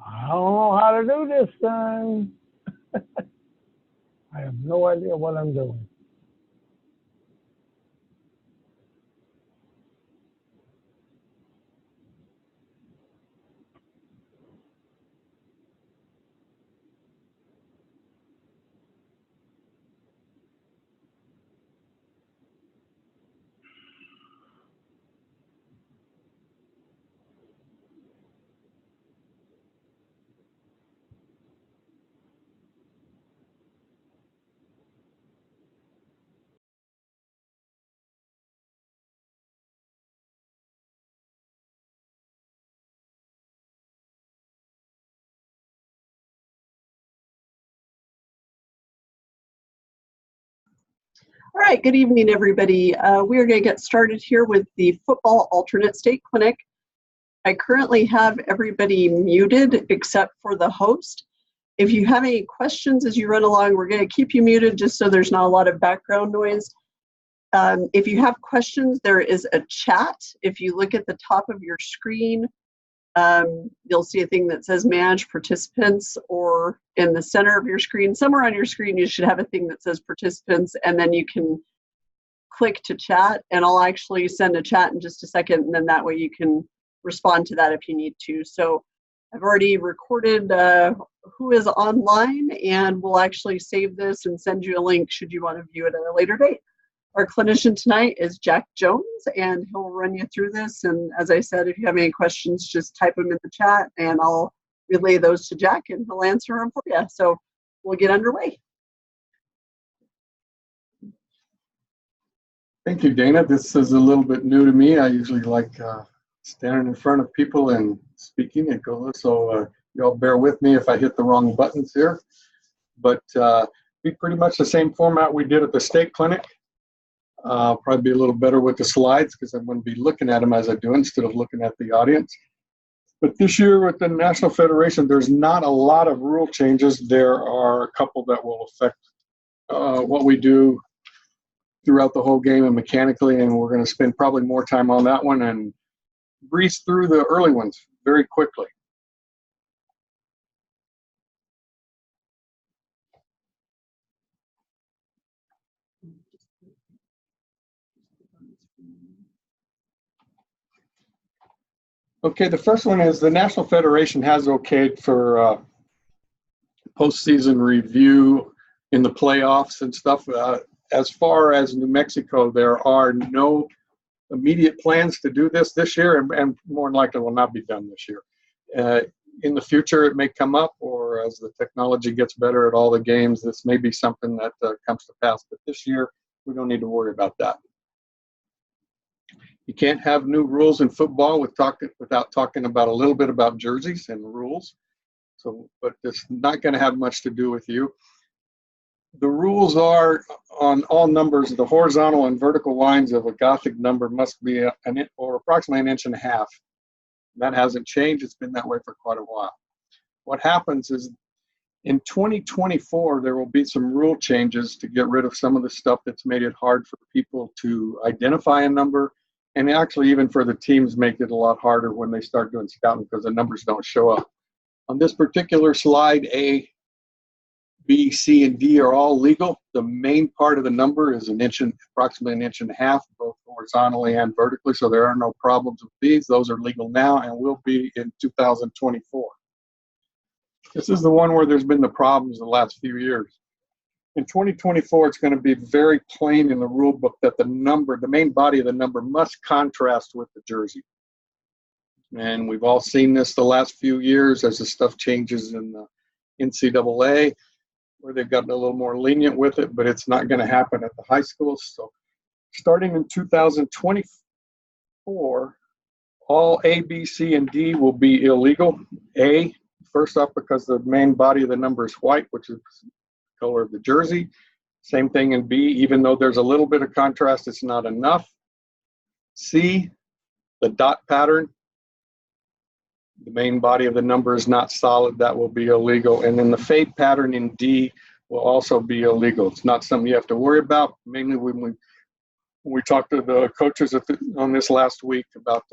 I don't know how to do this thing. I have no idea what I'm doing. All right, good evening, everybody. We are going to get started here with the Football Alternate State Clinic. I currently have everybody muted except for the host. If you have any questions as you run along, we're going to keep you muted just so there's not a lot of background noise. If you have questions, there is a chat. If you look at the top of your screen, you'll see a thing that says Manage Participants, or in the center of your screen, somewhere on your screen, you should have a thing that says Participants, and then you can click to chat, and I'll actually send a chat in just a second, and then that way you can respond to that if you need to. So I've already recorded who is online, and we'll actually save this and send you a link should you want to view it at a later date. Our clinician tonight is Jack Jones, and he'll run you through this. And as I said, if you have any questions, just type them in the chat, and I'll relay those to Jack, and he'll answer them for you. So we'll get underway. Thank you, Dana. This is a little bit new to me. I usually like standing in front of people and speaking. So you all bear with me if I hit the wrong buttons here. But be pretty much the same format we did at the state clinic. Probably be a little better with the slides because I'm going to be looking at them as I do instead of looking at the audience. But this year with the National Federation, there's not a lot of rule changes. There are a couple that will affect what we do throughout the whole game and mechanically, and we're going to spend probably more time on that one and breeze through the early ones very quickly. Okay, the first one is the National Federation has okayed for postseason review in the playoffs and stuff. As far as New Mexico, there are no immediate plans to do this year, and more than likely will not be done this year. In the future, it may come up, or as the technology gets better at all the games, this may be something that comes to pass. But this year, we don't need to worry about that. You can't have new rules in football without talking about a little bit about jerseys and rules. So, but it's not going to have much to do with you. The rules are on all numbers, the horizontal and vertical lines of a Gothic number must be approximately 1.5 inches. That hasn't changed. It's been that way for quite a while. What happens is in 2024, there will be some rule changes to get rid of some of the stuff that's made it hard for people to identify a number, and actually even for the teams make it a lot harder when they start doing scouting because the numbers don't show up. On this particular slide, A, B, C, and D are all legal. The main part of the number is approximately 1.5 inches, both horizontally and vertically, so there are no problems with these. Those are legal now and will be in 2024. This is the one where there's been the problems the last few years. In 2024, it's going to be very plain in the rule book that the main body of the number must contrast with the jersey. And we've all seen this the last few years as the stuff changes in the NCAA, where they've gotten a little more lenient with it, but it's not going to happen at the high schools. So starting in 2024, all A, B, C, and D will be illegal. A, first off, because the main body of the number is white, which is the color of the jersey. Same thing in B, even though there's a little bit of contrast, it's not enough. C, the dot pattern. The main body of the number is not solid, that will be illegal. And then the fade pattern in D will also be illegal. It's not something you have to worry about, mainly when we talked to the coaches on this last week about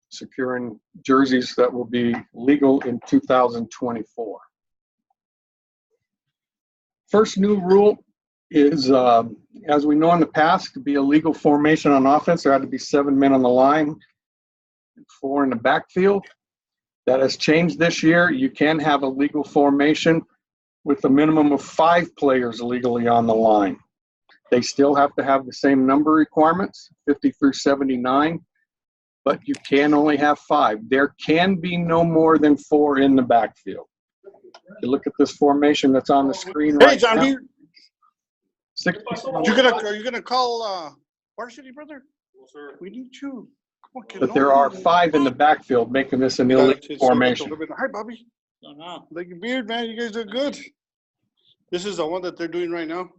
securing jerseys that will be legal in 2024. First new rule is, as we know in the past, to be a legal formation on offense, there had to be 7 men on the line and 4 in the backfield. That has changed this year. You can have a legal formation with a minimum of 5 players legally on the line. They still have to have the same number requirements, 50 through 79, but you can only have 5. There can be no more than 4 in the backfield. You look at this formation that's on the screen right John now. B. 60, Are you gonna call varsity, brother? Well, sir. We need you. Come on, kid. but there are 5 in the backfield, making this an illegal formation. Hi, Bobby. Like your beard, man. You guys are good. This is the one that they're doing right now.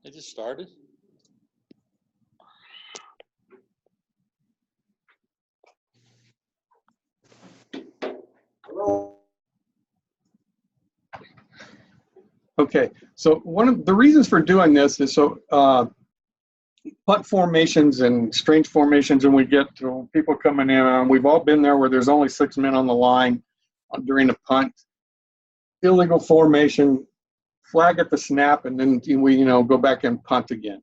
They just started. Okay, so one of the reasons for doing this is so punt formations and strange formations, and we get to people coming in, we've all been there where there's only 6 men on the line during a punt. Illegal formation, flag at the snap, and then we go back and punt again.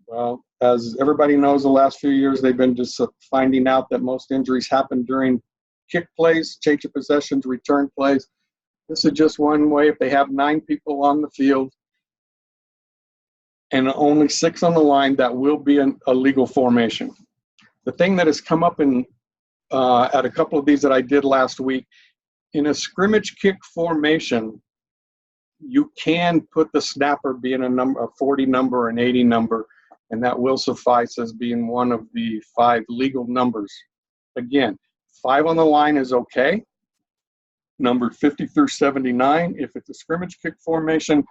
Well, as everybody knows, the last few years they've been just finding out that most injuries happen during kick plays, change of possessions, return plays. This is just one way. If they have 9 people on the field and only 6 on the line, that will be a legal formation. The thing that has come up in at a couple of these that I did last week, in a scrimmage kick formation, you can put the snapper being a 40 number, an 80 number, and that will suffice as being one of the 5 legal numbers. Again, 5 on the line is okay. Numbered 50 through 79. If it's a scrimmage kick formation,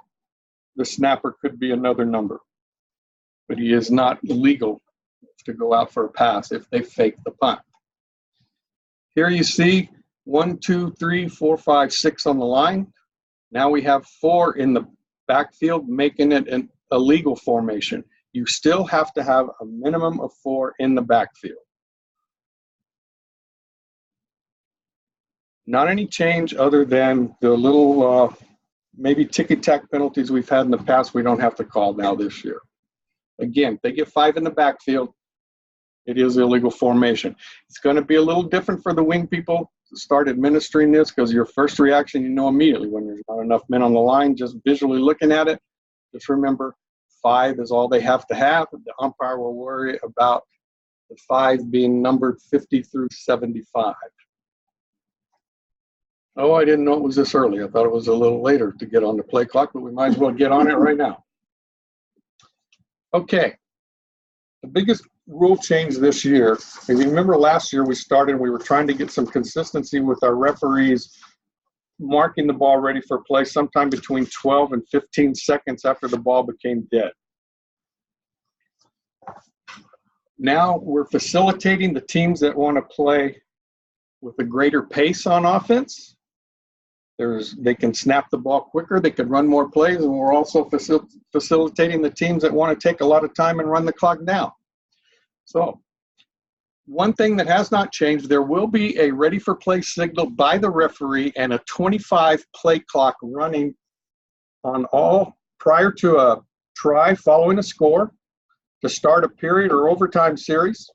the snapper could be another number. But he is not legal to go out for a pass if they fake the punt. Here you see 1, 2, 3, 4, 5, 6 on the line. Now we have 4 in the backfield, making it a legal formation. You still have to have a minimum of 4 in the backfield. Not any change other than the little maybe ticky-tack penalties we've had in the past we don't have to call now this year. Again, if they get 5 in the backfield, it is illegal formation. It's going to be a little different for the wing people to start administering this, because your first reaction, immediately when there's not enough men on the line, just visually looking at it. Just remember, 5 is all they have to have. The umpire will worry about the 5 being numbered 50 through 75. Oh, I didn't know it was this early. I thought it was a little later to get on the play clock, but we might as well get on it right now. Okay. The biggest rule change this year, if you remember last year we were trying to get some consistency with our referees marking the ball ready for play sometime between 12 and 15 seconds after the ball became dead. Now we're facilitating the teams that want to play with a greater pace on offense. They can snap the ball quicker, they can run more plays, and we're also facilitating the teams that want to take a lot of time and run the clock down. So one thing that has not changed, there will be a ready for play signal by the referee and a 25 play clock running on all prior to a try following a score, to start a period or overtime series,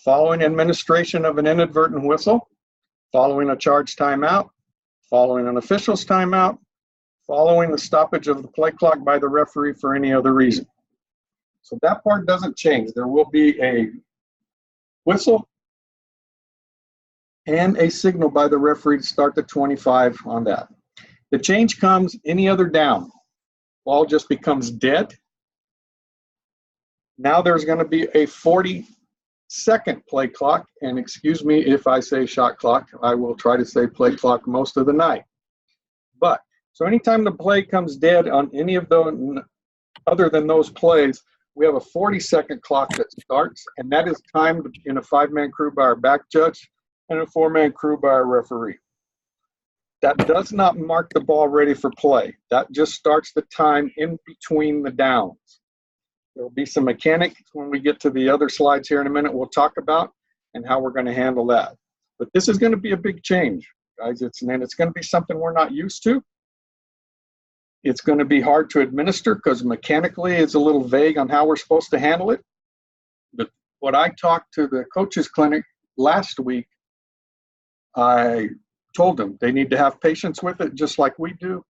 following administration of an inadvertent whistle, following a charged timeout, following an official's timeout, following the stoppage of the play clock by the referee for any other reason. So that part doesn't change. There will be a whistle and a signal by the referee to start the 25 on that. The change comes any other down. Ball just becomes dead. Now there's going to be a 40-second play clock, and excuse me if I say shot clock. I will try to say play clock most of the night. But so anytime the play comes dead on any of those other than those plays, we have a 40-second clock that starts, and that is timed in a 5-man crew by our back judge and a 4-man crew by our referee. That does not mark the ball ready for play. That just starts the time in between the downs. There will be some mechanics when we get to the other slides here in a minute we'll talk about and how we're going to handle that. But this is going to be a big change, guys. It's going to be something we're not used to. It's going to be hard to administer because mechanically it's a little vague on how we're supposed to handle it. But what I talked to the coaches clinic last week, I told them they need to have patience with it just like we do,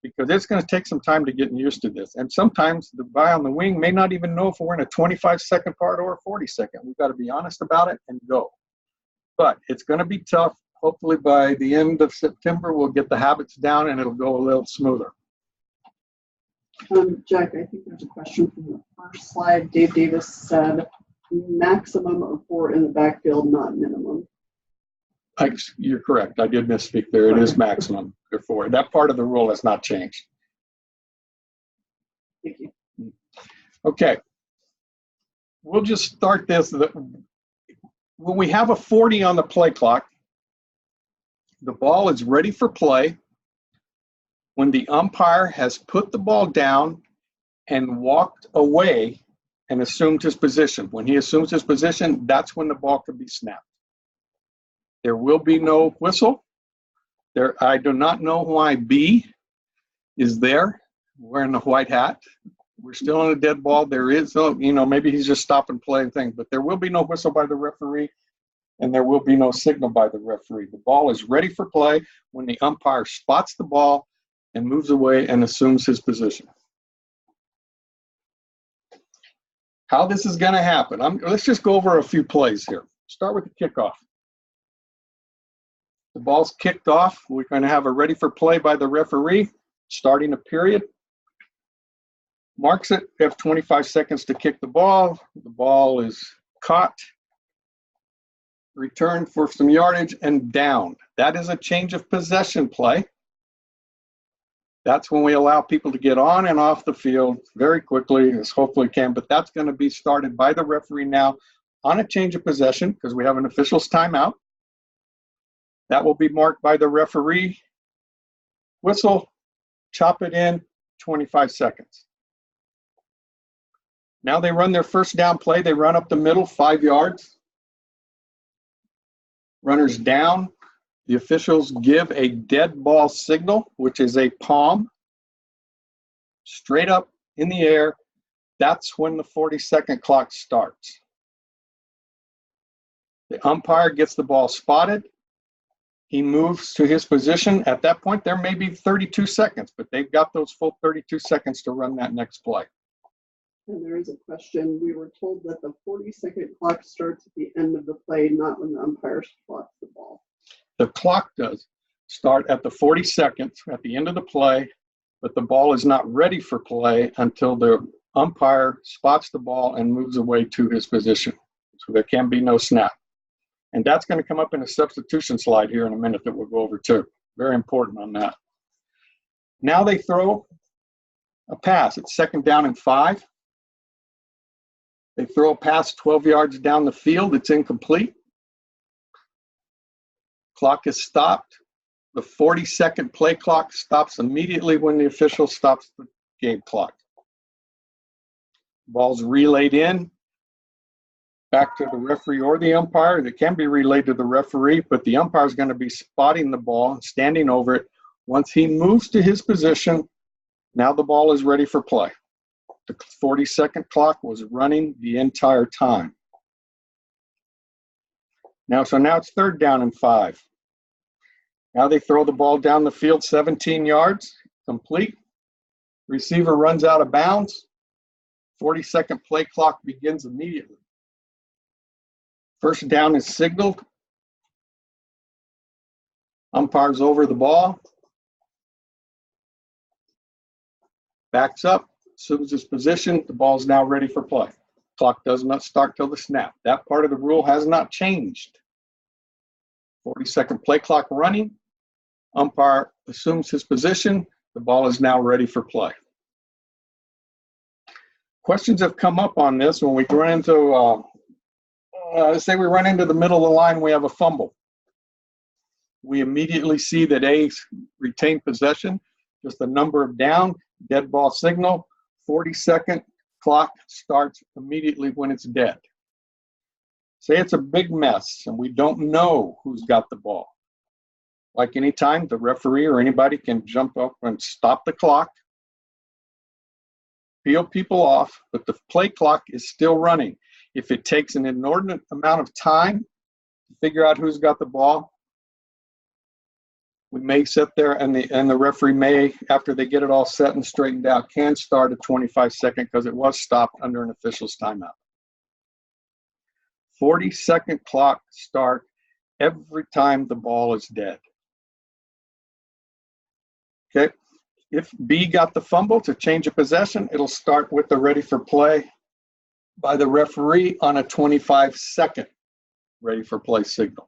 because it's going to take some time to get used to this. And sometimes the guy on the wing may not even know if we're in a 25-second part or a 40-second. We've got to be honest about it and go. But it's going to be tough. Hopefully by the end of September, we'll get the habits down and it'll go a little smoother. Jack, I think there's a question from the first slide. Dave Davis said maximum of 4 in the backfield, not minimum. You're correct. I did misspeak there. It is maximum. Therefore, that part of the rule has not changed. Thank you. Okay. We'll just start this. When we have a 40 on the play clock, the ball is ready for play when the umpire has put the ball down and walked away and assumed his position. When he assumes his position, that's when the ball could be snapped. There will be no whistle. I do not know why B is there wearing the white hat. We're still on a dead ball. There is, maybe he's just stopping play and thing, but there will be no whistle by the referee and there will be no signal by the referee. The ball is ready for play when the umpire spots the ball and moves away and assumes his position. How this is going to happen, let's just go over a few plays here. Start with the kickoff. The ball's kicked off. We're going to have a ready for play by the referee, starting a period. Marks it. We have 25 seconds to kick the ball. The ball is caught, returned for some yardage, and down. That is a change of possession play. That's when we allow people to get on and off the field very quickly, as hopefully can, but that's going to be started by the referee now on a change of possession because we have an official's timeout. That will be marked by the referee. Whistle, chop it in, 25 seconds. Now they run their first down play. They run up the middle, 5 yards. Runners down. The officials give a dead ball signal, which is a palm, straight up in the air. That's when the 40-second clock starts. The umpire gets the ball spotted. He moves to his position. At that point, there may be 32 seconds, but they've got those full 32 seconds to run that next play. And there is a question. We were told that the 40-second clock starts at the end of the play, not when the umpire spots the ball. The clock does start at the 40 seconds at the end of the play, but the ball is not ready for play until the umpire spots the ball and moves away to his position. So there can be no snap. And that's going to come up in a substitution slide here in a minute that we'll go over too. Very important on that. Now they throw a pass. It's 2nd down and 5. They throw a pass 12 yards down the field. It's incomplete. Clock is stopped. The 40-second play clock stops immediately when the official stops the game clock. Ball's relayed in, back to the referee or the umpire. It can be relayed to the referee, but the umpire is going to be spotting the ball and standing over it. Once he moves to his position, now the ball is ready for play. The 40-second clock was running the entire time. Now it's 3rd down and 5. Now they throw the ball down the field 17 yards. complete. Receiver runs out of bounds. 40-second play clock begins immediately. First down is signaled. Umpire's over the ball. Backs up, assumes his position. The ball is now ready for play. Clock does not start till the snap. That part of the rule has not changed. 40-second play clock running. Umpire assumes his position. The ball is now ready for play. Questions have come up on this when we run into, say we run into the middle of the line, we have a fumble. We immediately see that A retained possession, just a number of down, dead ball signal, 40-second clock starts immediately when it's dead. Say it's a big mess and we don't know who's got the ball. Like anytime, the referee or anybody can jump up and stop the clock, peel people off, but the play clock is still running. If it takes an inordinate amount of time to figure out who's got the ball, we may sit there and the referee may, after they get it all set and straightened out, can start a 25-second because it was stopped under an official's timeout. 40-second clock start every time the ball is dead. Okay, if B got the fumble to change a possession, it'll start with the ready for play by the referee on a 25-second ready for play signal.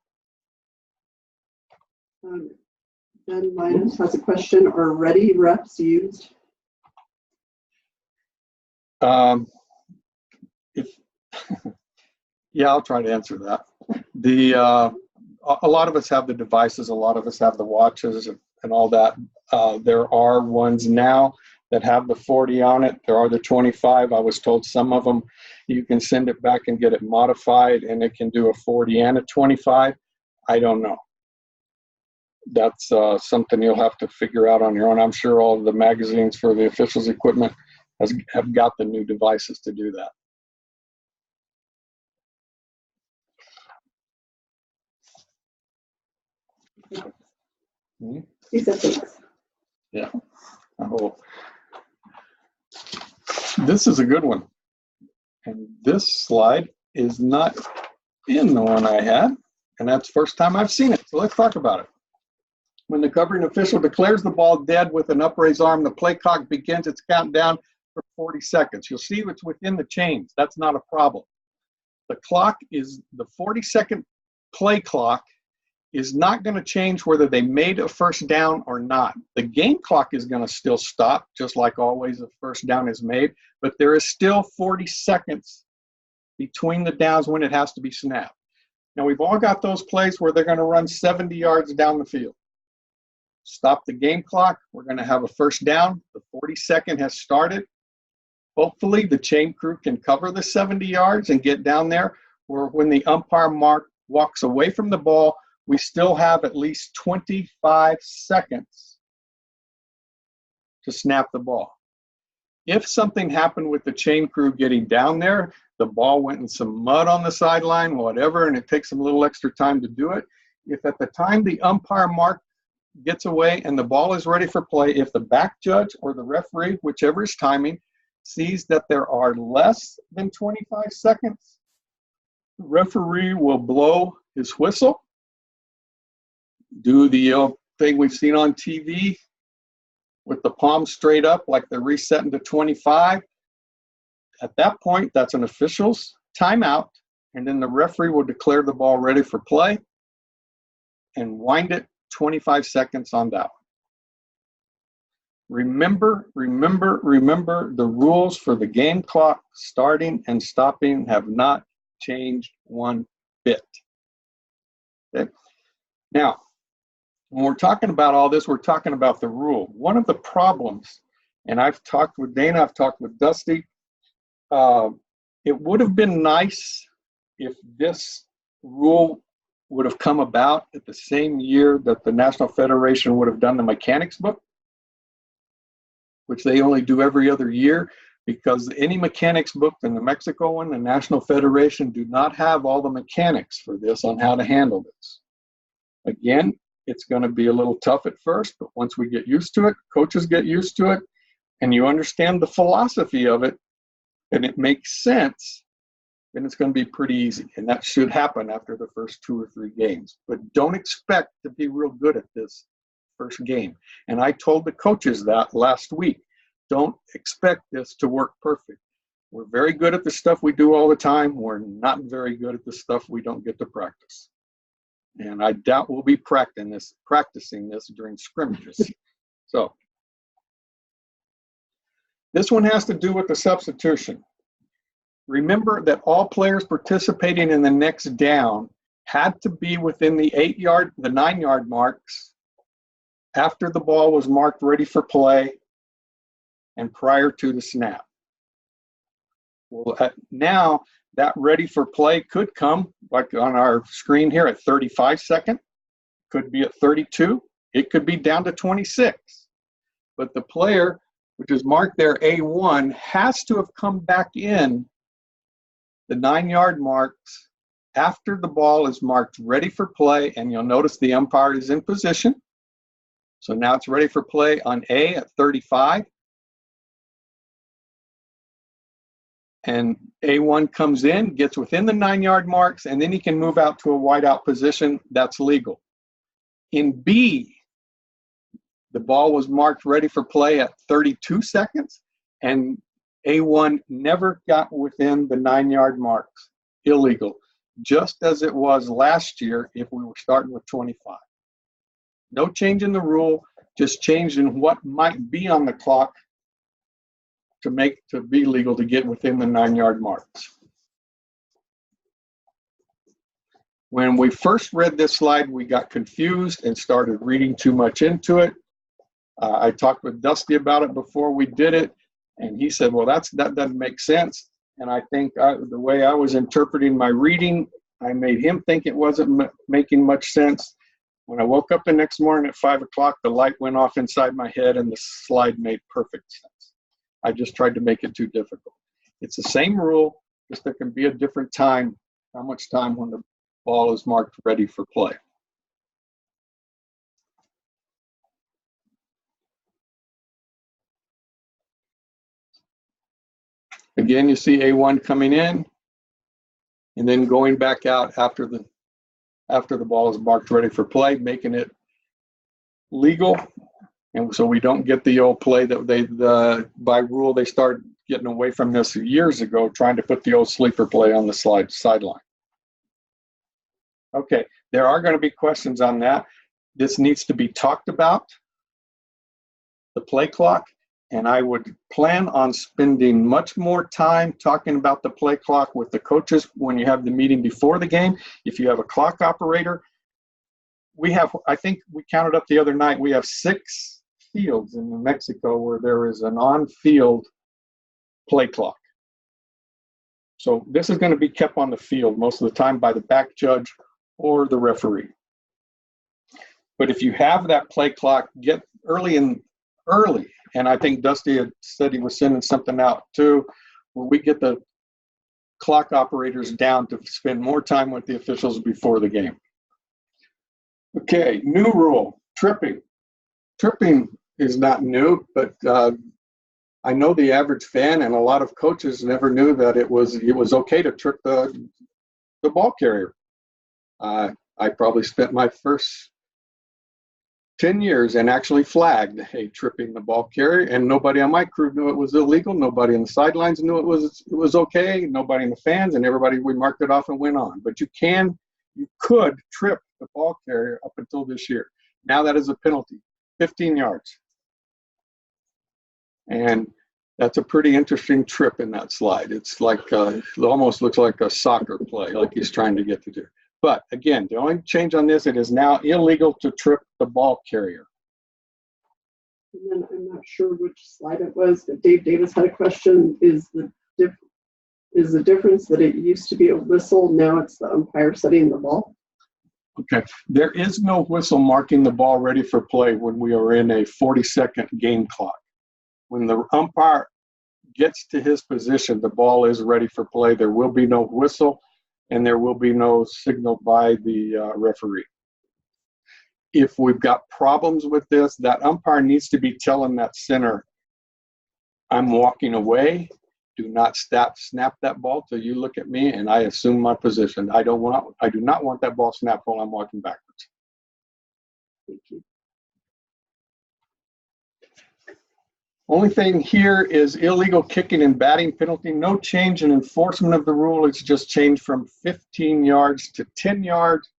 Ben Linus has a question. Are ready reps used? Yeah, I'll try to answer that. A lot of us have the devices, a lot of us have the watches and all that. There are ones now that have the 40 on it. There are the 25. I was told some of them you can send it back and get it modified and it can do a 40 and a 25. I don't know. That's something you'll have to figure out on your own. I'm sure all of the magazines for the officials' equipment have got the new devices to do that. He said thanks. Yeah. Oh. This is a good one. And this slide is not in the one I had, and that's the first time I've seen it. So let's talk about it. When the covering official declares the ball dead with an upraised arm, the play clock begins its countdown for 40 seconds. You'll see it's within the chains. That's not a problem. The clock is the 40-second play clock is not going to change whether they made a first down or not. The game clock is going to still stop, just like always a first down is made, but there is still 40 seconds between the downs when it has to be snapped. Now, we've all got those plays where they're going to run 70 yards down the field. Stop the game clock. We're going to have a first down. The 40-second has started. Hopefully, the chain crew can cover the 70 yards and get down there, where when the umpire walks away from the ball, we still have at least 25 seconds to snap the ball. If something happened with the chain crew getting down there, the ball went in some mud on the sideline, whatever, and it takes them a little extra time to do it. If at the time the umpire gets away and the ball is ready for play, if the back judge or the referee, whichever is timing, sees that there are less than 25 seconds, the referee will blow his whistle, do the thing we've seen on TV with the palm straight up like they're resetting to 25. At that point, that's an official's timeout, and then the referee will declare the ball ready for play and wind it 25 seconds on that one. Remember, the rules for the game clock starting and stopping have not changed one bit. Okay? Now, when we're talking about all this, we're talking about the rule. One of the problems, and I've talked with Dana, I've talked with Dusty, it would have been nice if this rule would have come about at the same year that the National Federation would have done the mechanics book, which they only do every other year, because any mechanics book in the Mexico one, the National Federation do not have all the mechanics for this on how to handle this. Again, It's going to be a little tough at first, but once we get used to it, coaches get used to it, and you understand the philosophy of it, and it makes sense, then it's going to be pretty easy. And that should happen after the first 2 or 3 games. But don't expect to be real good at this first game. And I told the coaches that last week. Don't expect this to work perfect. We're very good at the stuff we do all the time. We're not very good at the stuff we don't get to practice. And I doubt we'll be practicing this during scrimmages. So this one has to do with the substitution. Remember that all players participating in the next down had to be within the 9-yard marks after the ball was marked ready for play and prior to the snap. Well, now that ready for play could come, like on our screen here, at 35 seconds, could be at 32, it could be down to 26. But the player, which is marked there A1, has to have come back in the 9-yard marks after the ball is marked ready for play, and you'll notice the umpire is in position. So now it's ready for play on A at 35. And A1 comes in, gets within the 9-yard marks, and then he can move out to a wideout position. That's legal. In B, the ball was marked ready for play at 32 seconds, and A1 never got within the 9-yard marks. Illegal, just as it was last year if we were starting with 25. No change in the rule, just change in what might be on the clock to be legal to get within the 9-yard marks. When we first read this slide, we got confused and started reading too much into it. I talked with Dusty about it before we did it, and he said, well, that doesn't make sense. And I think the way I was interpreting my reading, I made him think it wasn't making much sense. When I woke up the next morning at 5 o'clock, the light went off inside my head and the slide made perfect sense. I just tried to make it too difficult. It's the same rule, just there can be a different time, how much time when the ball is marked ready for play. Again, you see A1 coming in and then going back out after the ball is marked ready for play, making it legal. And so we don't get the old play that by rule, they started getting away from this years ago, trying to put the old sleeper play on the sideline. Okay, there are going to be questions on that. This needs to be talked about, the play clock, and I would plan on spending much more time talking about the play clock with the coaches when you have the meeting before the game. If you have a clock operator, I think we counted up the other night, we have 6 fields in New Mexico where there is an on-field play clock. So this is going to be kept on the field most of the time by the back judge or the referee. But if you have that play clock, get early, and I think Dusty had said he was sending something out too, where we get the clock operators down to spend more time with the officials before the game. Okay, new rule, tripping. Tripping is not new, but I know the average fan and a lot of coaches never knew that it was okay to trip the ball carrier. I probably spent my first 10 years and actually flagged tripping the ball carrier, and nobody on my crew knew it was illegal. Nobody on the sidelines knew it was okay. Nobody in the fans, and everybody, we marked it off and went on. But you could trip the ball carrier up until this year. Now that is a penalty, 15 yards. And that's a pretty interesting trip in that slide. It's like, it almost looks like a soccer play, like he's trying to get to do. But again, the only change on this, it is now illegal to trip the ball carrier. And then I'm not sure which slide it was, but Dave Davis had a question. Is the difference that it used to be a whistle, now it's the umpire setting the ball? Okay, there is no whistle marking the ball ready for play when we are in a 40-second game clock. When the umpire gets to his position, the ball is ready for play. There will be no whistle, and there will be no signal by the referee. if we've got problems with this, that umpire needs to be telling that center, I'm walking away. Do not snap that ball till you look at me and I assume my position. I do not want that ball snapped while I'm walking backwards. Thank you. Only thing here is illegal kicking and batting penalty. No change in enforcement of the rule. It's just changed from 15 yards to 10 yards.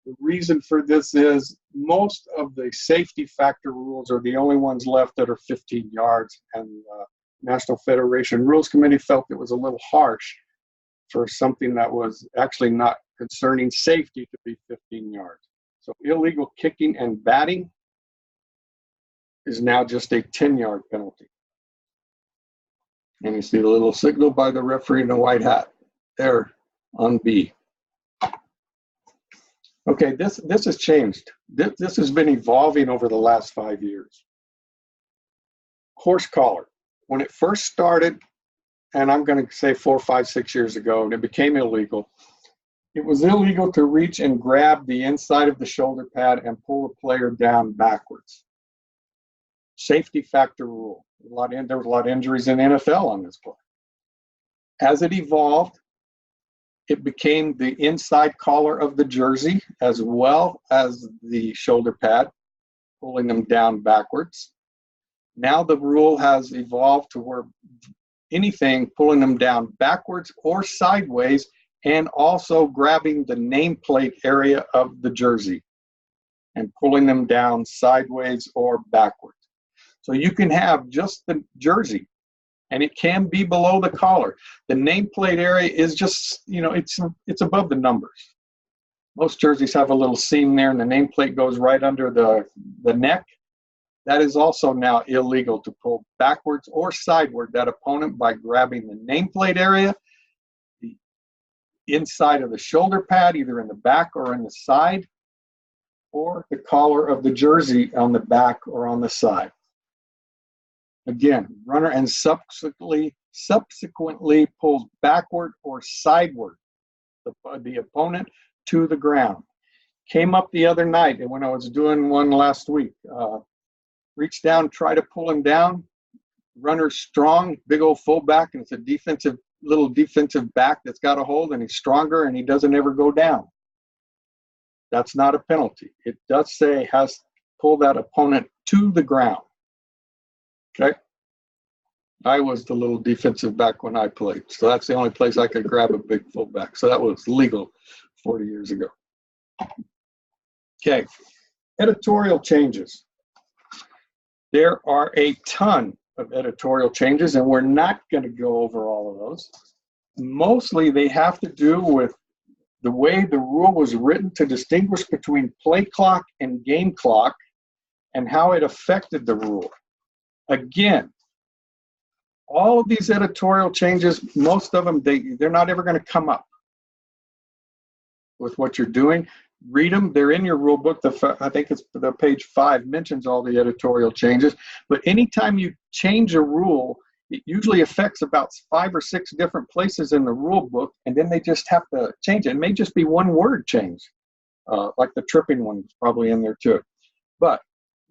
The reason for this is most of the safety factor rules are the only ones left that are 15 yards, and National Federation Rules Committee felt it was a little harsh for something that was actually not concerning safety to be 15 yards. So illegal kicking and batting is now just a 10-yard penalty. And you see the little signal by the referee in the white hat there on B. Okay, this has changed. This has been evolving over the last 5 years. Horse collar. When it first started, and I'm going to say 4, 5, 6 years ago, and it became illegal, it was illegal to reach and grab the inside of the shoulder pad and pull the player down backwards. Safety factor rule. There was a lot of injuries in the NFL on this play. As it evolved, it became the inside collar of the jersey as well as the shoulder pad, pulling them down backwards. Now the rule has evolved to where anything pulling them down backwards or sideways, and also grabbing the nameplate area of the jersey and pulling them down sideways or backwards. So you can have just the jersey, and it can be below the collar. The nameplate area is just, it's above the numbers. Most jerseys have a little seam there, and the nameplate goes right under the neck. That is also now illegal to pull backwards or sideward that opponent by grabbing the nameplate area, the inside of the shoulder pad, either in the back or in the side, or the collar of the jersey on the back or on the side. Again, runner and subsequently pulls backward or sideward the opponent to the ground. Came up the other night, and when I was doing one last week, reached down, try to pull him down. Runner's strong, big old fullback, and it's a little defensive back that's got a hold, and he's stronger, and he doesn't ever go down. That's not a penalty. It does say has to pull that opponent to the ground. Okay? I was the little defensive back when I played, so that's the only place I could grab a big fullback. So that was legal 40 years ago. Okay, editorial changes. There are a ton of editorial changes, and we're not going to go over all of those. Mostly they have to do with the way the rule was written to distinguish between play clock and game clock and how it affected the rule. Again, all of these editorial changes, most of them, they're not ever going to come up with what you're doing. Read them. They're in your rule book. I think it's the page 5 mentions all the editorial changes. But anytime you change a rule, it usually affects about 5 or 6 different places in the rule book, and then they just have to change it. It may just be one word change, like the tripping one is probably in there too. But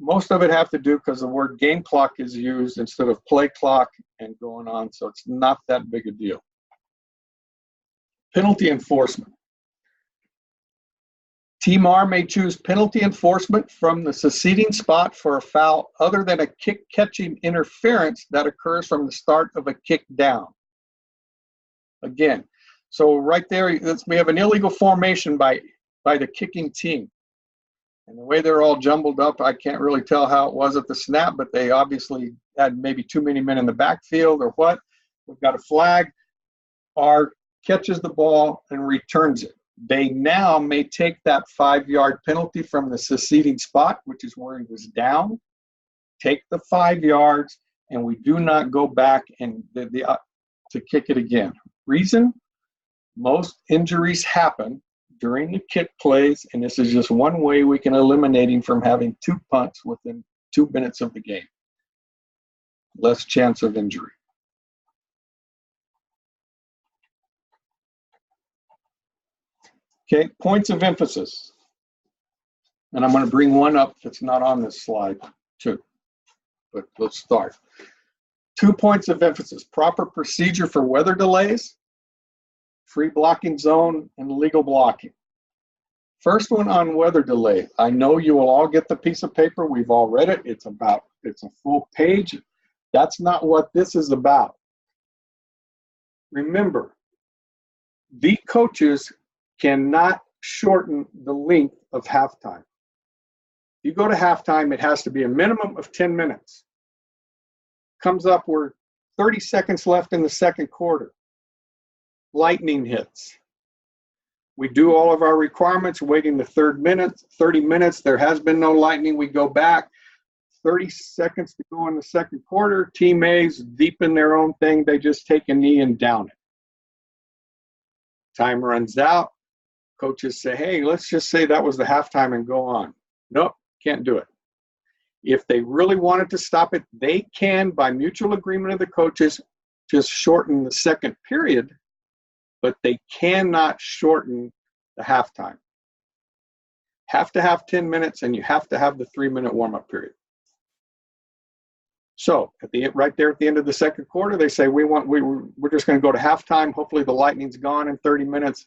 most of it have to do because the word game clock is used instead of play clock and going on, so it's not that big a deal. Penalty enforcement. Team R may choose penalty enforcement from the succeeding spot for a foul other than a kick-catching interference that occurs from the start of a kick down. Again, so right there, we have an illegal formation by the kicking team. And the way they're all jumbled up, I can't really tell how it was at the snap, but they obviously had maybe too many men in the backfield or what. We've got a flag. R catches the ball and returns it. They now may take that 5-yard penalty from the succeeding spot, which is where he was down, take the 5 yards, and we do not go back and to kick it again. Reason? Most injuries happen during the kick plays, and this is just one way we can eliminate him from having 2 punts within 2 minutes of the game. Less chance of injury. Okay, points of emphasis. And I'm going to bring one up that's not on this slide too. But let's start. 2 points of emphasis: proper procedure for weather delays, free blocking zone, and legal blocking. First one on weather delay. I know you will all get the piece of paper. We've all read it. It's a full page. That's not what this is about. Remember, the coaches cannot shorten the length of halftime. You go to halftime, it has to be a minimum of 10 minutes. Comes up, we're 30 seconds left in the second quarter. Lightning hits. We do all of our requirements, waiting the 30 minutes. There has been no lightning. We go back. 30 seconds to go in the second quarter. Team A's deep in their own thing. They just take a knee and down it. Time runs out. Coaches say, hey, let's just say that was the halftime and go on. Nope, can't do it. If they really wanted to stop it, they can, by mutual agreement of the coaches, just shorten the second period, but they cannot shorten the halftime. Have to have 10 minutes, and you have to have the 3-minute warm-up period. So right there at the end of the second quarter, they say we're just going to go to halftime. Hopefully the lightning's gone in 30 minutes.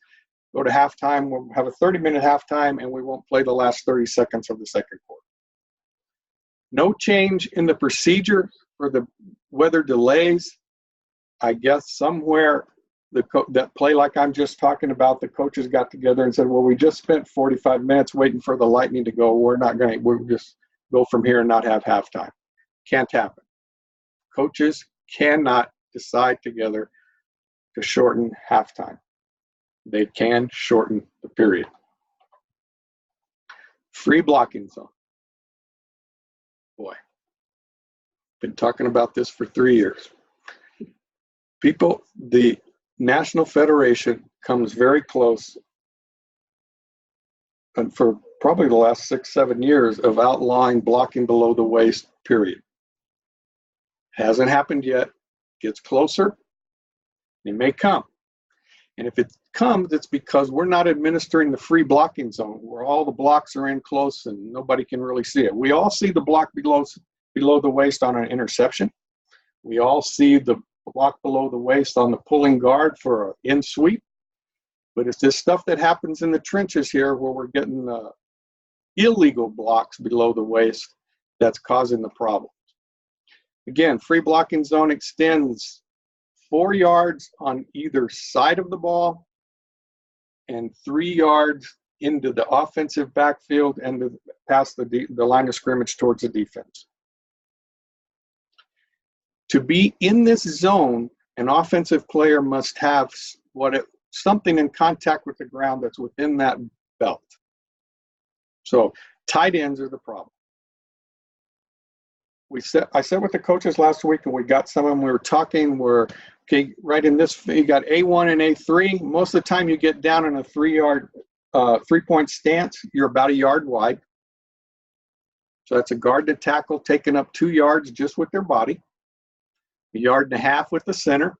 Go to halftime. We'll have a 30-minute halftime, and we won't play the last 30 seconds of the second quarter. No change in the procedure for the weather delays. I guess somewhere that play like I'm just talking about, the coaches got together and said, well, we just spent 45 minutes waiting for the lightning to go. We'll just go from here and not have halftime. Can't happen. Coaches cannot decide together to shorten halftime. They can shorten the period. Free blocking zone. Boy, been talking about this for 3 years. People, the National Federation comes very close, and for probably the last 6-7 years, of outlawing blocking below the waist, period. Hasn't happened yet. Gets closer. It may come. And if it comes, it's because we're not administering the free blocking zone, where all the blocks are in close and nobody can really see it. We all see the block below the waist on an interception. We all see the block below the waist on the pulling guard for an in sweep. But it's this stuff that happens in the trenches here, where we're getting illegal blocks below the waist, that's causing the problem. Again, free blocking zone extends 4 yards on either side of the ball and 3 yards into the offensive backfield and past the line of scrimmage towards the defense. To be in this zone, an offensive player must have something in contact with the ground that's within that belt. So tight ends are the problem. I said with the coaches last week, and we got some of them, we were talking, right in this, you got A1 and A3. Most of the time you get down in a 3-point stance, you're about 1 yard wide. So that's a guard to tackle taking up 2 yards just with their body, 1.5 yards with the center,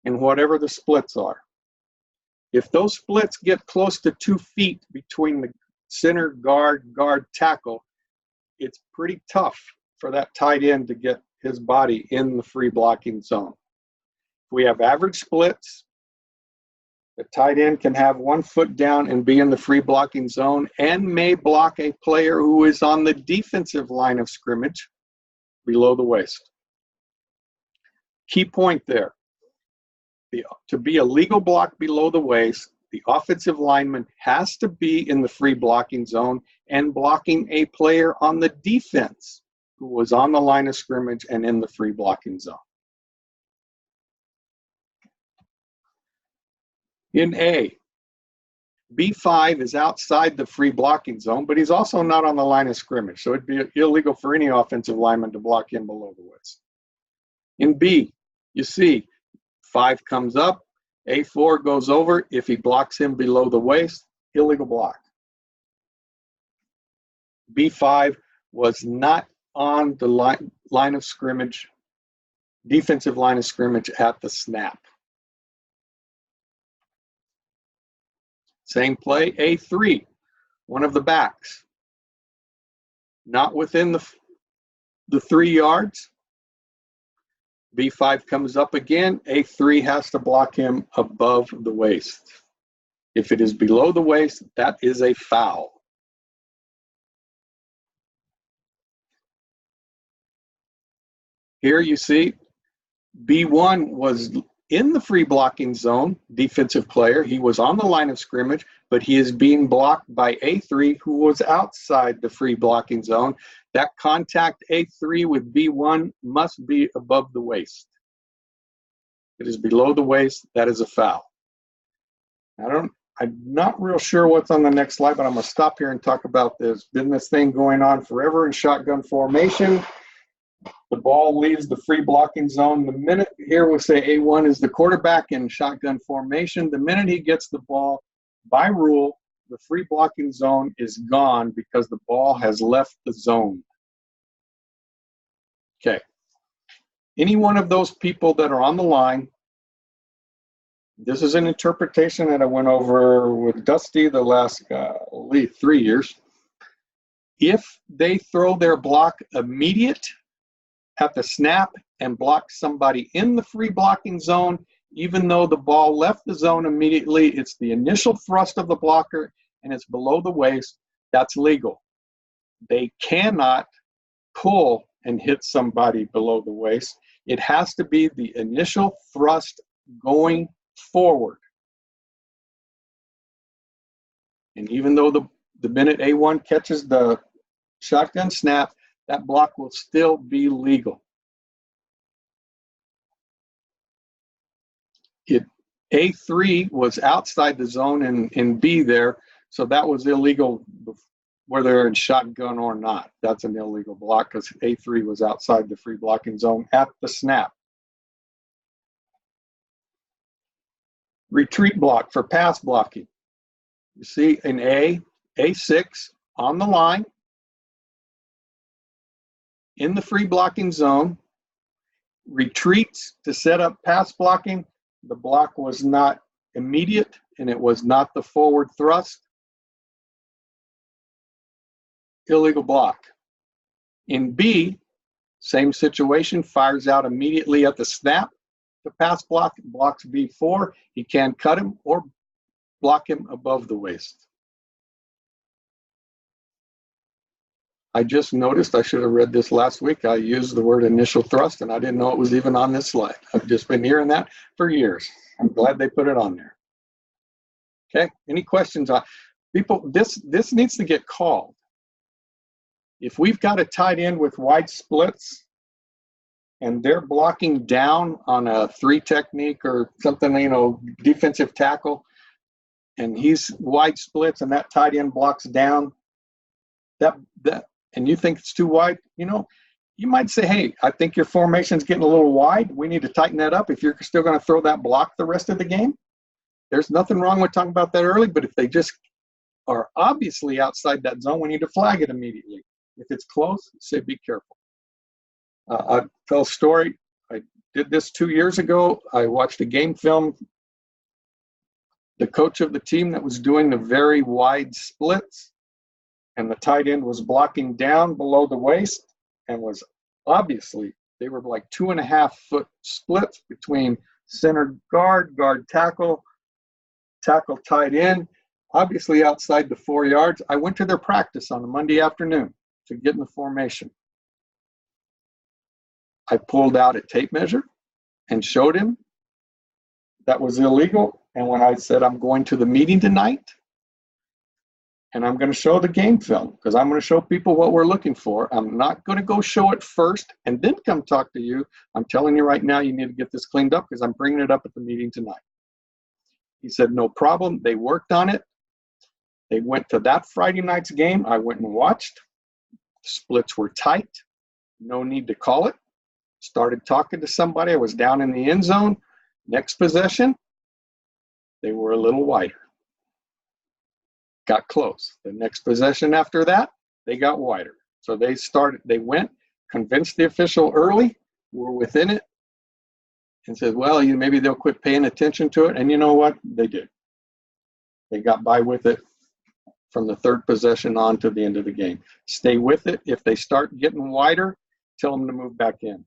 and whatever the splits are. If those splits get close to 2 feet between the center, guard, tackle, it's pretty tough for that tight end to get his body in the free blocking zone. If we have average splits, the tight end can have 1 foot down and be in the free blocking zone, and may block a player who is on the defensive line of scrimmage below the waist. Key point there. To be a legal block below the waist, the offensive lineman has to be in the free blocking zone and blocking a player on the defense who was on the line of scrimmage and in the free blocking zone. In A, B5 is outside the free blocking zone, but he's also not on the line of scrimmage, so it'd be illegal for any offensive lineman to block him below the waist. In B, you see 5 comes up, A4 goes over. If he blocks him below the waist, illegal block. B5 was not on the line of scrimmage, defensive line of scrimmage at the snap. Same play, A3. one of the backs, not within the 3 yards, B5 comes up again, A3 has to block him above the waist. If it is below the waist, that is a foul. Here you see B1 was in the free blocking zone, defensive player. He was on the line of scrimmage, but he is being blocked by A3, who was outside the free blocking zone. That contact A3 with B1 must be above the waist. If it is below the waist, that is a foul. I'm not real sure what's on the next slide, but I'm going to stop here and talk about this. Been this thing going on forever in shotgun formation. The ball leaves the free blocking zone. The minute, here we'll say A1 is the quarterback in shotgun formation. The minute he gets the ball, by rule, the free blocking zone is gone because the ball has left the zone. Okay. Any one of those people that are on the line, this is an interpretation that I went over with Dusty the last 3 years. If they throw their block immediate at the snap and block somebody in the free blocking zone, even though the ball left the zone immediately, it's the initial thrust of the blocker and it's below the waist, that's legal. They cannot pull and hit somebody below the waist. It has to be the initial thrust going forward. And even though the minute A1 catches the shotgun snap, that block will still be legal. A3 was outside the zone in B there, so that was illegal whether they're in shotgun or not. That's an illegal block because A3 was outside the free blocking zone at the snap. Retreat block for pass blocking. You see in A6 on the line, in the free blocking zone, retreats to set up pass blocking. The block was not immediate and it was not the forward thrust. Illegal block. In B, same situation, fires out immediately at the snap. The pass block blocks B4. He can cut him or block him above the waist. I just noticed, I should have read this last week, I used the word initial thrust and I didn't know it was even on this slide. I've just been hearing that for years. I'm glad they put it on there. Okay, any questions on people? This needs to get called. If we've got a tight end with wide splits and they're blocking down on a 3 technique or something, you know, defensive tackle, and he's wide splits and that tight end blocks down, and you think it's too wide, you know, you might say, hey, I think your formation's getting a little wide. We need to tighten that up if you're still going to throw that block the rest of the game. There's nothing wrong with talking about that early, but if they just are obviously outside that zone, we need to flag it immediately. If it's close, say be careful. I'll tell a story. I did this 2 years ago. I watched a game film. The coach of the team that was doing the very wide splits, and the tight end was blocking down below the waist and was obviously, they were like 2.5 foot splits between center guard, guard tackle, tackle tight end, obviously outside the 4 yards. I went to their practice on a Monday afternoon to get in the formation. I pulled out a tape measure and showed him that was illegal. And when I said, I'm going to the meeting tonight, and I'm going to show the game film because I'm going to show people what we're looking for. I'm not going to go show it first and then come talk to you. I'm telling you right now, you need to get this cleaned up because I'm bringing it up at the meeting tonight. He said, no problem. They worked on it. They went to that Friday night's game. I went and watched. The splits were tight. No need to call it. Started talking to somebody. I was down in the end zone. Next possession, they were a little wider. Got close. The next possession after that, they got wider. So they went, convinced the official early, were within it, and said, well, maybe they'll quit paying attention to it. And you know what? They did. They got by with it from the third possession on to the end of the game. Stay with it. If they start getting wider, tell them to move back in.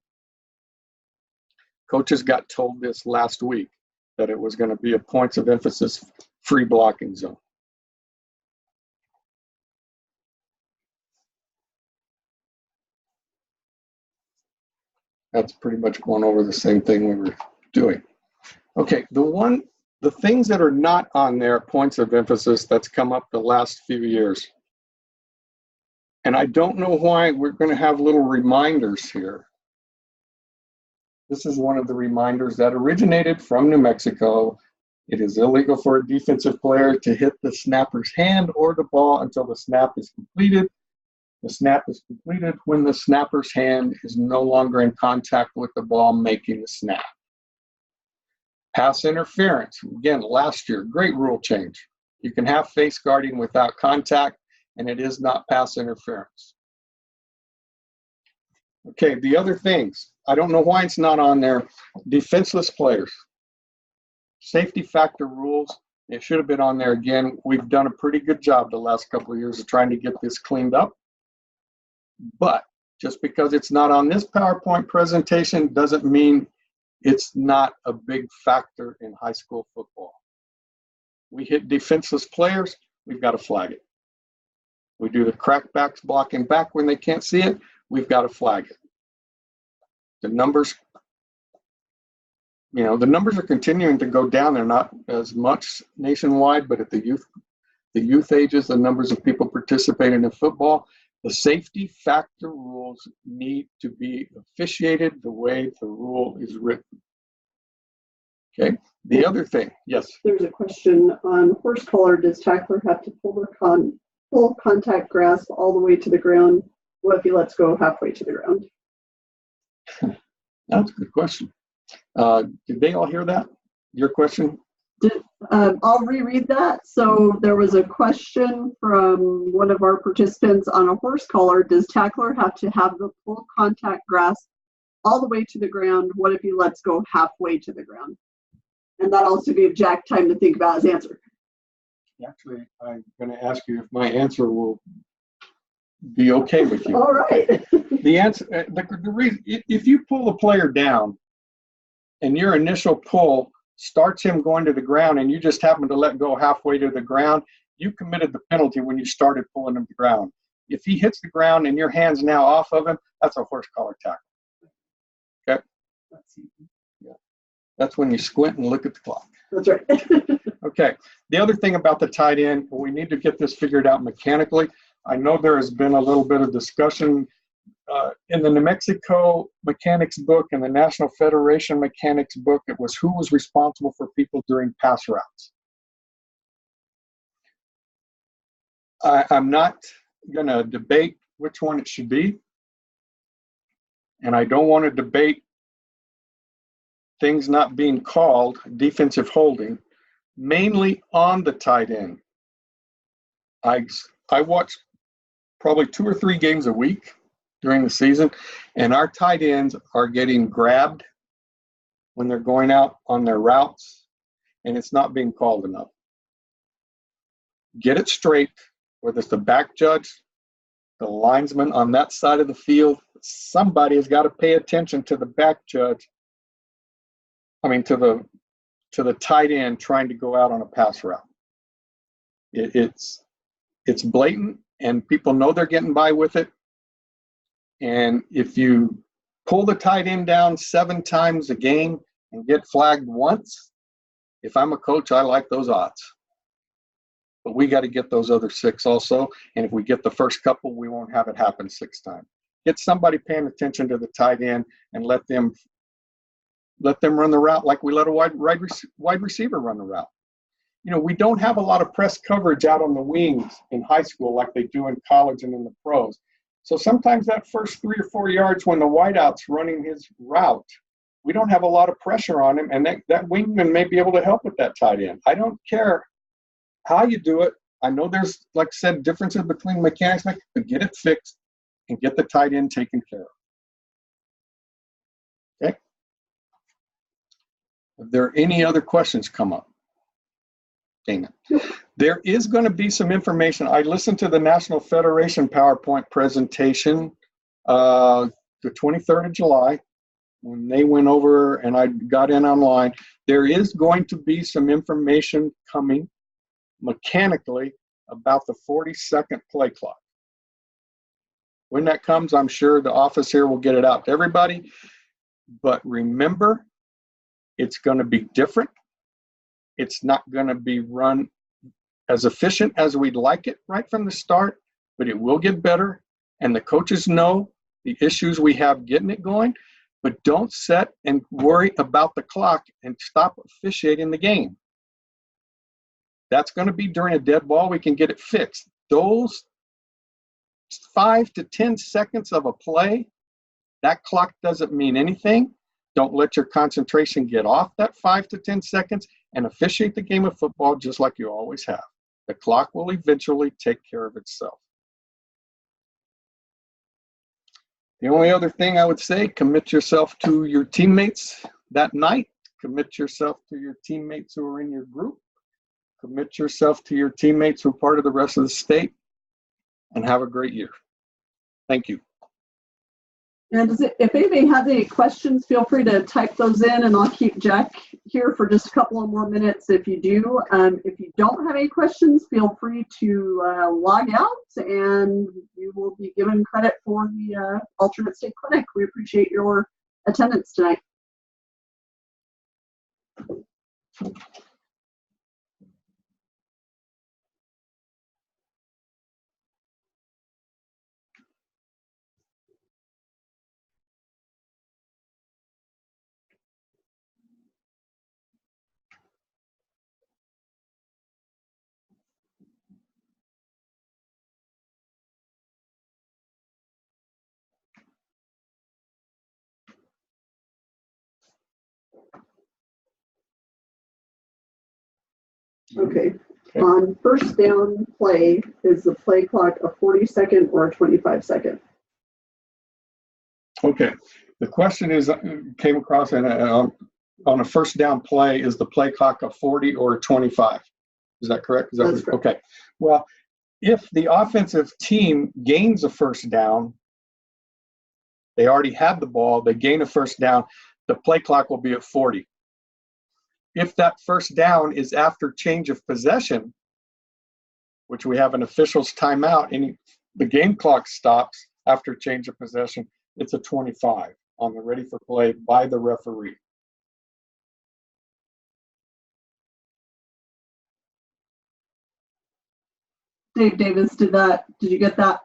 Coaches got told this last week, that it was going to be a points of emphasis free blocking zone. That's pretty much going over the same thing we were doing. Okay, the things that are not on there, points of emphasis, that's come up the last few years. And I don't know why we're going to have little reminders here. This is one of the reminders that originated from New Mexico. It is illegal for a defensive player to hit the snapper's hand or the ball until the snap is completed. The snap is completed when the snapper's hand is no longer in contact with the ball making the snap. Pass interference. Again, last year, great rule change. You can have face guarding without contact, and it is not pass interference. Okay, the other things. I don't know why it's not on there. Defenseless players. Safety factor rules. It should have been on there again. We've done a pretty good job the last couple of years of trying to get this cleaned up. But just because it's not on this PowerPoint presentation doesn't mean it's not a big factor in high school football. We hit defenseless players, we've got to flag it. We do the crackbacks blocking back when they can't see it, we've got to flag it. The numbers, the numbers are continuing to go down. They're not as much nationwide, but at the youth ages, the numbers of people participating in football, the safety factor rules need to be officiated the way the rule is written. Okay, the other thing, yes? There's a question on horse collar. Does tackler have to pull their full contact grasp all the way to the ground? What if he lets go halfway to the ground? That's a good question. Did they all hear that? Your question? I'll reread that. So there was a question from one of our participants on a horse collar. Does tackler have to have the full contact grasp all the way to the ground? What if he lets go halfway to the ground? And that also gave Jack time to think about his answer. Actually, I'm going to ask you if my answer will be okay with you. All right. The answer, the reason, if you pull a player down and your initial pull starts him going to the ground and you just happen to let go halfway to the ground, you committed the penalty when you started pulling him to the ground. If he hits the ground and your hand's now off of him, that's a horse collar tackle. Okay? Yeah. That's when you squint and look at the clock. That's right. Okay. The other thing about the tight end, we need to get this figured out mechanically. I know there has been a little bit of discussion in the New Mexico mechanics book and the National Federation mechanics book. It was who was responsible for people during pass routes. I'm not going to debate which one it should be, and I don't want to debate things not being called defensive holding, mainly on the tight end. I watch probably 2 or 3 games a week during the season, and our tight ends are getting grabbed when they're going out on their routes, and it's not being called enough. Get it straight, whether it's the back judge, the linesman on that side of the field, somebody has got to pay attention to the back judge, to the tight end trying to go out on a pass route. It's blatant, and people know they're getting by with it. And if you pull the tight end down 7 times a game and get flagged once, if I'm a coach, I like those odds. But we got to get those other 6 also. And if we get the first couple, we won't have it happen 6 times. Get somebody paying attention to the tight end and let them run the route like we let a wide receiver run the route. We don't have a lot of press coverage out on the wings in high school like they do in college and in the pros. So sometimes that first 3 or 4 yards when the wideout's running his route, we don't have a lot of pressure on him, and that wingman may be able to help with that tight end. I don't care how you do it. I know there's, like I said, differences between mechanics, but get it fixed and get the tight end taken care of. Okay? Are there any other questions come up? Dana. There is going to be some information. I listened to the National Federation PowerPoint presentation the 23rd of July when they went over and I got in online. There is going to be some information coming mechanically about the 40-second play clock. When that comes, I'm sure the office here will get it out to everybody. But remember, it's going to be different. It's not going to be run as efficient as we'd like it right from the start, but it will get better. And the coaches know the issues we have getting it going, but don't sit and worry about the clock and stop officiating the game. That's going to be during a dead ball. We can get it fixed. Those 5 to 10 seconds of a play, that clock doesn't mean anything. Don't let your concentration get off that 5 to 10 seconds and officiate the game of football just like you always have. The clock will eventually take care of itself. The only other thing I would say, commit yourself to your teammates that night. Commit yourself to your teammates who are in your group. Commit yourself to your teammates who are part of the rest of the state, and have a great year. Thank you. And if anybody has any questions, feel free to type those in, and I'll keep Jack here for just a couple of more minutes if you do. If you don't have any questions, feel free to log out, and you will be given credit for the alternate state clinic. We appreciate your attendance tonight. Okay. On first down play, is the play clock a 40-second or a 25-second? Okay. The question is, came across on a first down play, is the play clock a 40 or a 25? Is that correct? That's correct. Okay. Well, if the offensive team gains a first down, they already had the ball, they gain a first down, the play clock will be at 40. If that first down is after change of possession, which we have an official's timeout, and the game clock stops after change of possession, it's a 25 on the ready for play by the referee. Dave Davis, did you get that?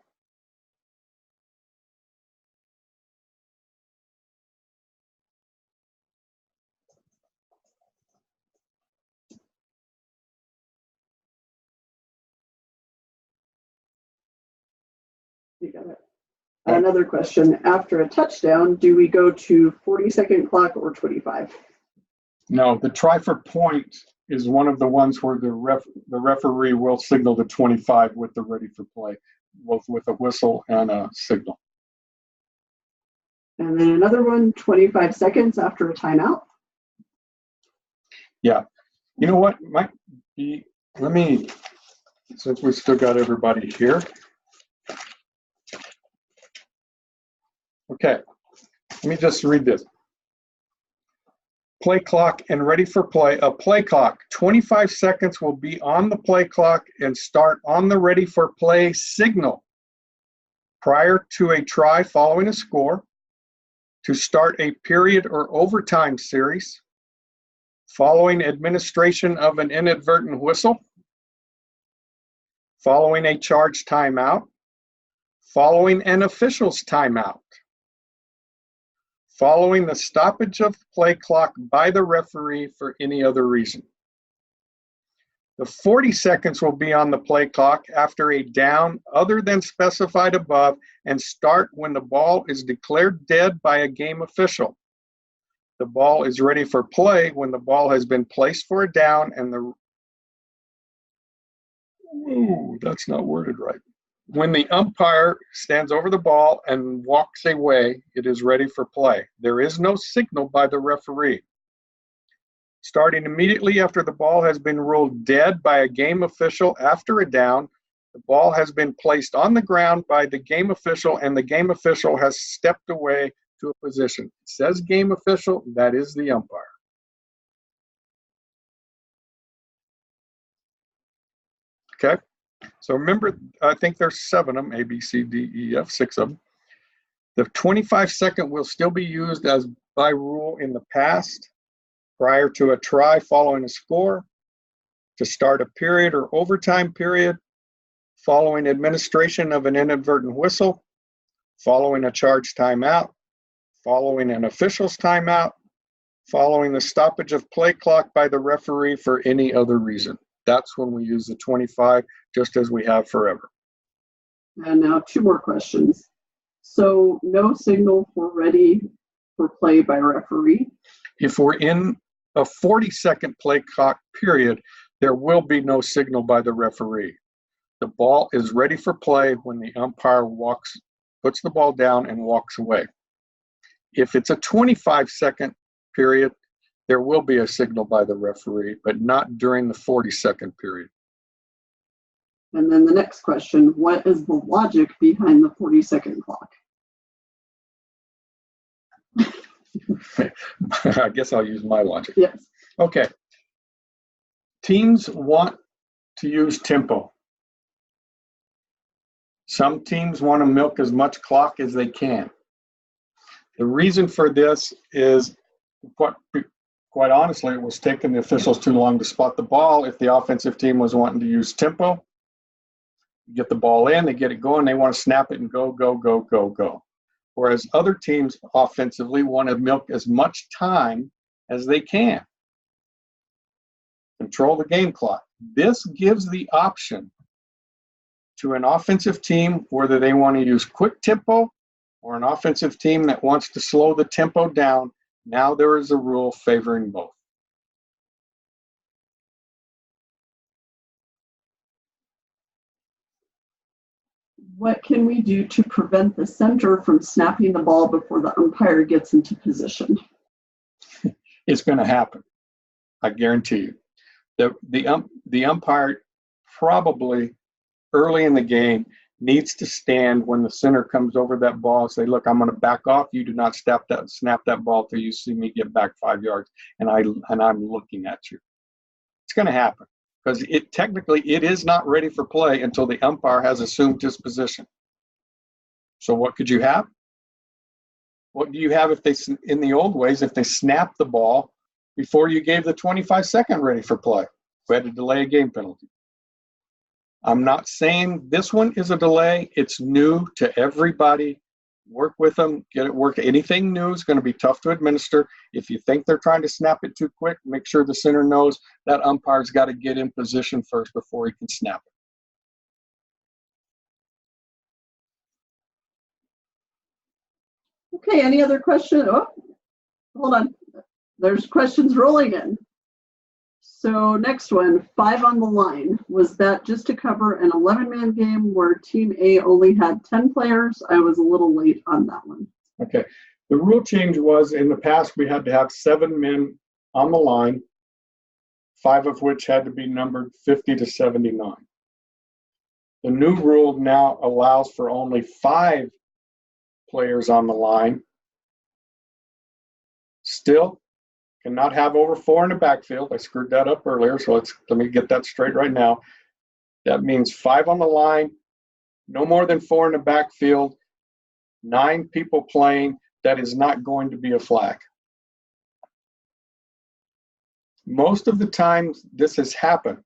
You got it. Another question. After a touchdown, do we go to 40-second clock or 25? No, the try for point is one of the ones where the referee will signal the 25 with the ready for play, both with a whistle and a signal. And then another one, 25 seconds after a timeout. Yeah. You know what? Might be, let me, since we still got everybody here. Okay. Let me just read this. Play clock and ready for play. A play clock, 25 seconds will be on the play clock and start on the ready for play signal prior to a try following a score, to start a period or overtime series, following administration of an inadvertent whistle, following a charged timeout, following an official's timeout, following the stoppage of the play clock by the referee for any other reason. The 40 seconds will be on the play clock after a down other than specified above and start when the ball is declared dead by a game official. The ball is ready for play when the ball has been placed for a down and the... Ooh, that's not worded right. When the umpire stands over the ball and walks away, it is ready for play. There is no signal by the referee. Starting immediately after the ball has been ruled dead by a game official after a down, the ball has been placed on the ground by the game official and the game official has stepped away to a position. It says game official, that is the umpire. Okay, so remember, I think there's 7 of them, A, B, C, D, E, F, 6 of them. The 25-second will still be used as by rule in the past, prior to a try following a score, to start a period or overtime period, following administration of an inadvertent whistle, following a charged timeout, following an official's timeout, following the stoppage of play clock by the referee for any other reason. That's when we use the 25, just as we have forever. And now 2 more questions. So no signal for ready for play by referee. If we're in a 40-second play clock period, there will be no signal by the referee. The ball is ready for play when the umpire puts the ball down and walks away. If it's a 25-second period, there will be a signal by the referee, but not during the 40-second period. And then the next question, what is the logic behind the 40-second clock? I guess I'll use my logic. Yes. Okay. Teams want to use tempo. Some teams want to milk as much clock as they can. The reason for this is, quite honestly, it was taking the officials too long to spot the ball. If the offensive team was wanting to use tempo, get the ball in, they get it going, they want to snap it and go, go, go, go, go. Whereas other teams offensively want to milk as much time as they can. Control the game clock. This gives the option to an offensive team whether they want to use quick tempo or an offensive team that wants to slow the tempo down. Now there is a rule favoring both. What can we do to prevent the center from snapping the ball before the umpire gets into position? It's going to happen. I guarantee you. The umpire probably early in the game needs to stand when the center comes over that ball and say, look, I'm going to back off. You do not snap that ball till you see me get back 5 yards and I'm looking at you. It's going to happen because technically it is not ready for play until the umpire has assumed his position. So what could you have? What do you have if in the old ways, if they snapped the ball before you gave the 25-second ready for play? We had to delay a game penalty. I'm not saying this one is a delay. It's new to everybody. Work with them, get it work. Anything new is going to be tough to administer. If you think they're trying to snap it too quick, make sure the center knows that umpire's got to get in position first before he can snap it. Okay, any other questions? Oh, hold on. There's questions rolling in. So next one, 5 on the line. Was that just to cover an 11-man game where Team A only had 10 players? I was a little late on that one. Okay. The rule change was in the past we had to have 7 men on the line, 5 of which had to be numbered 50 to 79. The new rule now allows for only 5 players on the line. Still, cannot have over 4 in the backfield. I screwed that up earlier, so let me get that straight right now. That means 5 on the line, no more than 4 in the backfield, 9 people playing. That is not going to be a flag. Most of the time this has happened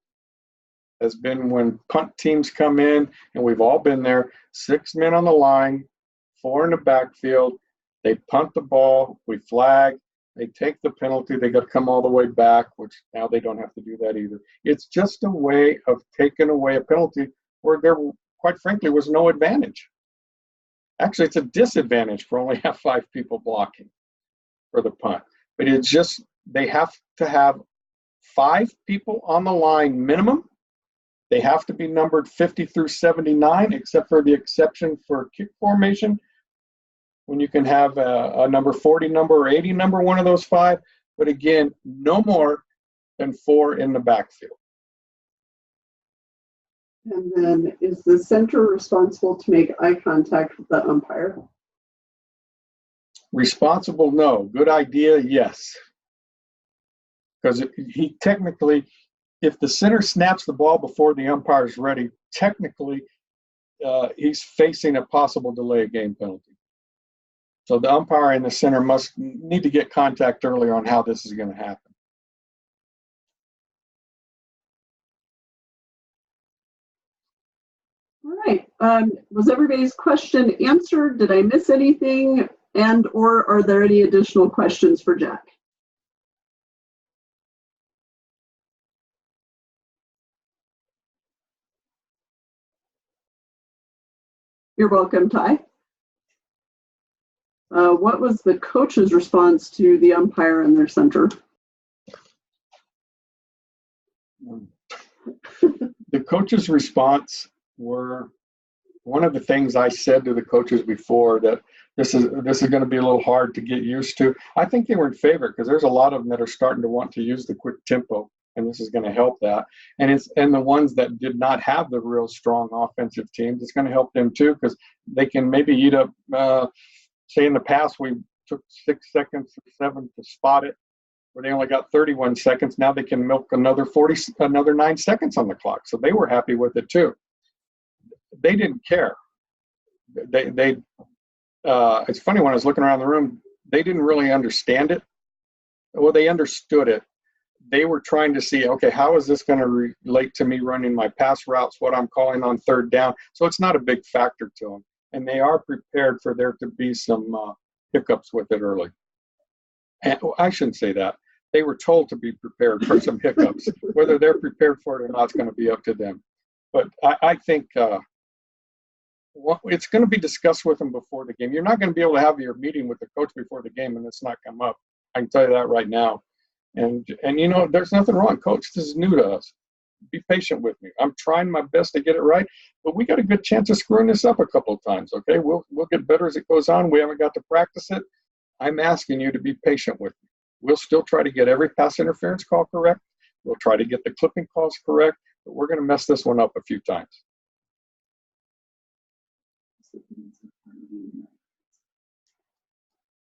has been when punt teams come in, and we've all been there, 6 men on the line, 4 in the backfield. They punt the ball, we flag. They take the penalty, they got to come all the way back, which now they don't have to do that either. It's just a way of taking away a penalty where there, quite frankly, was no advantage. Actually, it's a disadvantage for only have 5 people blocking for the punt. But it's just, they have to have 5 people on the line minimum. They have to be numbered 50 through 79, except for the exception for kick formation, when you can have a number 40 number or 80 number, one of those 5. But again, no more and 4 in the backfield. And then is the center responsible to make eye contact with the umpire? Responsible, no. Good idea, yes. Because he technically, if the center snaps the ball before the umpire is ready, technically he's facing a possible delay of game penalty. So the umpire and the center need to get contact earlier on how this is going to happen. All right. Was everybody's question answered? Did I miss anything? And or are there any additional questions for Jack? You're welcome, Ty. What was the coach's response to the umpire and their center? The coach's response were, one of the things I said to the coaches before, that this is going to be a little hard to get used to. I think they were in favor because there's a lot of them that are starting to want to use the quick tempo, and this is going to help that. And the ones that did not have the real strong offensive teams, it's going to help them too, because they can maybe eat up. Say in the past we took 6 seconds or 7 to spot it, where they only got 31 seconds. Now they can milk another 9 seconds on the clock. So they were happy with it too. They didn't care. It's funny, when I was looking around the room, they didn't really understand it. Well, they understood it. They were trying to see, okay, how is this going to relate to me running my pass routes, what I'm calling on third down? So it's not a big factor to them. And they are prepared for there to be some hiccups with it early. And I shouldn't say that. They were told to be prepared for some hiccups. Whether they're prepared for it or not is going to be up to them. But I think it's going to be discussed with them before the game. You're not going to be able to have your meeting with the coach before the game and it's not come up. I can tell you that right now. And you know, there's nothing wrong, Coach. This is new to us. Be patient with me. I'm trying my best to get it right, but we got a good chance of screwing this up a couple of times. Okay, we'll get better as it goes on. We haven't got to practice it. I'm asking you to be patient with me. We'll still try to get every pass interference call correct. We'll try to get the clipping calls correct, but we're going to mess this one up a few times.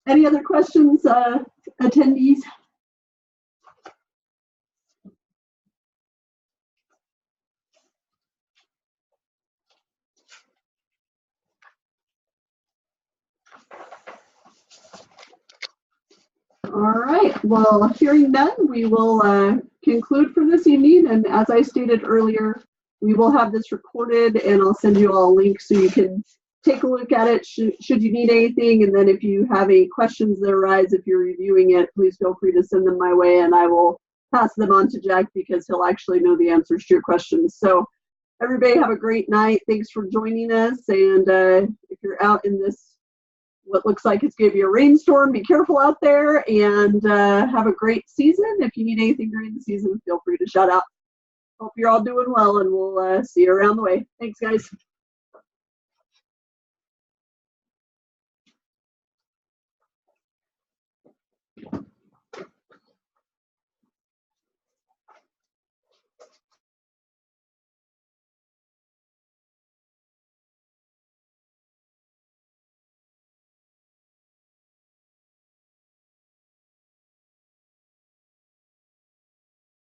Any other questions, attendees? All right, well, hearing none, we will conclude for this evening. And as I stated earlier, we will have this recorded and I'll send you all a link so you can take a look at it should you need anything. And then if you have any questions that arise, if you're reviewing it, please feel free to send them my way and I will pass them on to Jack because he'll actually know the answers to your questions. So everybody have a great night. Thanks for joining us. And if you're out in this what looks like it's going to be a rainstorm, be careful out there and have a great season. If you need anything during the season, feel free to shout out. Hope you're all doing well and we'll see you around the way. Thanks, guys.